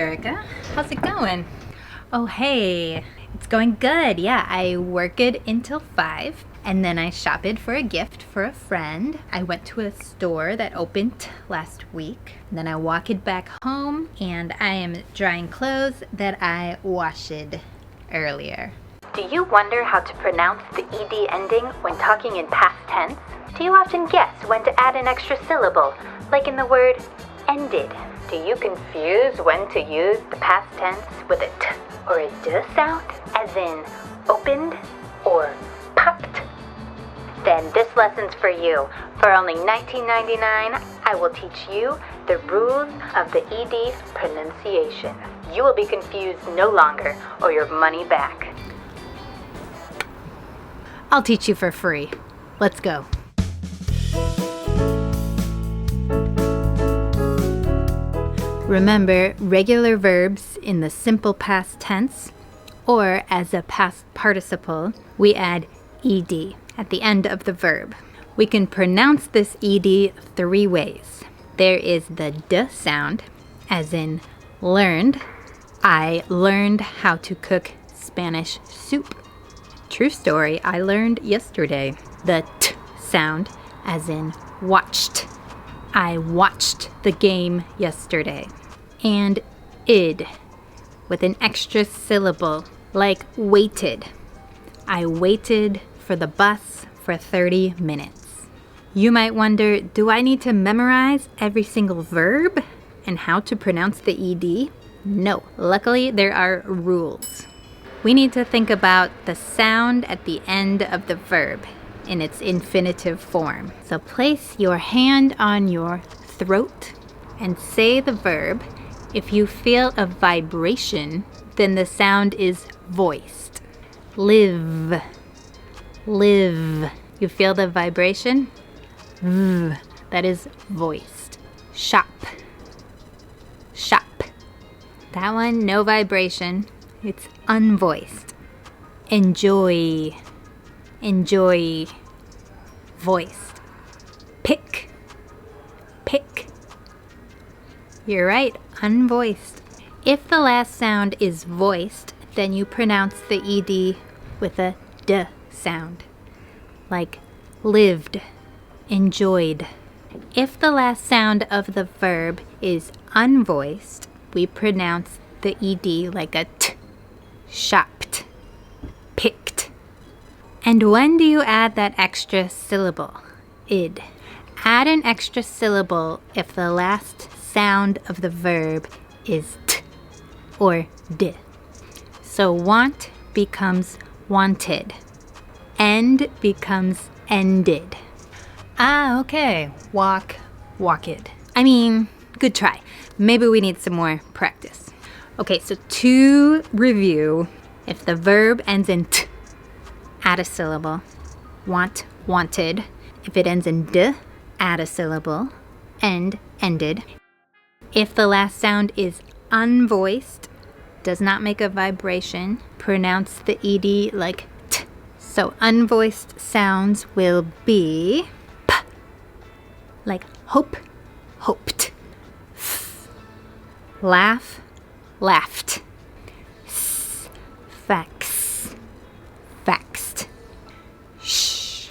Erica. How's it going? Oh, hey. It's going good. Yeah, I work it until 5. And then I shop it for a gift for a friend. I went to a store that opened last week. Then I walk it back home and I am drying clothes that I washed earlier. Do you wonder how to pronounce the ed ending when talking in past tense? Do you often guess when to add an extra syllable, like in the word ended? Do you confuse when to use the past tense with a t or a d sound, as in opened or popped? Then this lesson's for you. For only $19.99, I will teach you the rules of the ed pronunciation. You will be confused no longer, or your money back. I'll teach you for free. Let's go. Remember, regular verbs in the simple past tense or as a past participle, we add ed at the end of the verb. We can pronounce this ed 3 ways. There is the d sound, as in learned. I learned how to cook Spanish soup. True story, I learned yesterday. The t sound, as in watched. I watched the game yesterday. And id, with an extra syllable, like waited. I waited for the bus for 30 minutes. You might wonder, do I need to memorize every single verb and how to pronounce the ed? No, luckily there are rules. We need to think about the sound at the end of the verb in its infinitive form. So place your hand on your throat and say the verb. If you feel a vibration, then the sound is voiced. Live. Live. You feel the vibration? V. That is voiced. Shop. Shop. That one, no vibration. It's unvoiced. Enjoy. Enjoy. Voiced. Pick. Pick. You're right, unvoiced. If the last sound is voiced, then you pronounce the ed with a d sound, like lived, enjoyed. If the last sound of the verb is unvoiced, we pronounce the ed like a t, shopped, picked. And when do you add that extra syllable, id? Add an extra syllable if the last sound of the verb is t or d. So want becomes wanted. End becomes ended. Ah, okay. Walk, walk it. I mean, good try. Maybe we need some more practice. Okay, so to review, if the verb ends in t, add a syllable. Want, wanted. If it ends in d, add a syllable. End, ended. If the last sound is unvoiced, does not make a vibration, pronounce the ed like t. So unvoiced sounds will be p, like hope, hoped. F, laugh, laughed. S, fax, faxed. Sh,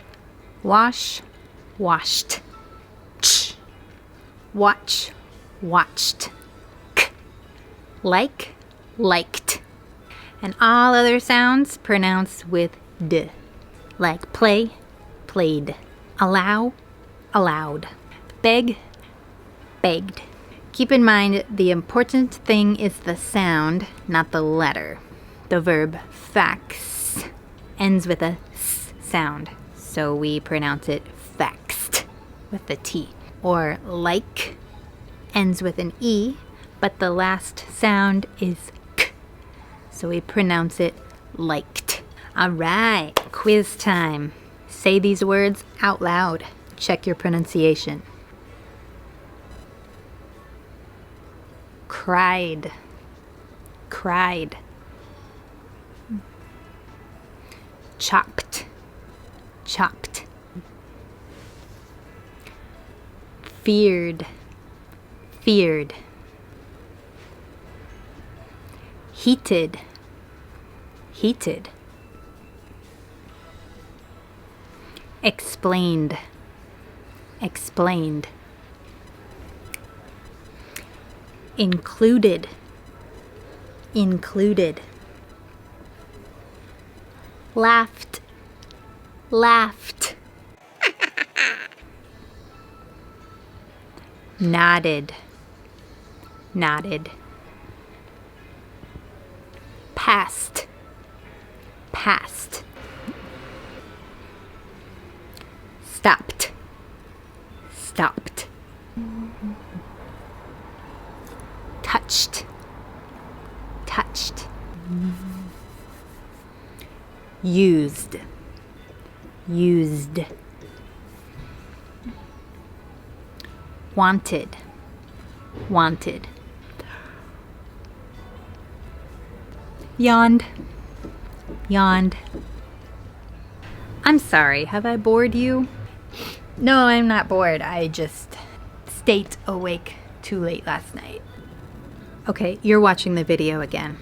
wash, washed. Ch, watch, watched. K, like, liked. And all other sounds pronounced with d, like play, played. Allow, allowed. Beg, begged. Keep in mind the important thing is the sound, not the letter. The verb fax ends with a s sound, so we pronounce it faxed with the t. Or like ends with an e, but the last sound is k, so we pronounce it liked. All right, quiz time. Say these words out loud. Check your pronunciation. Cried, cried. Chopped, chopped. Feared, feared. heated, heated. Explained, explained. Included, included. Laughed, laughed. Nodded, nodded. Passed, passed. Stopped, stopped. Touched, touched. Used, used. Wanted, wanted. Yawned, yawned. I'm sorry, have I bored you? No, I'm not bored. I just stayed awake too late last night. Okay, you're watching the video again.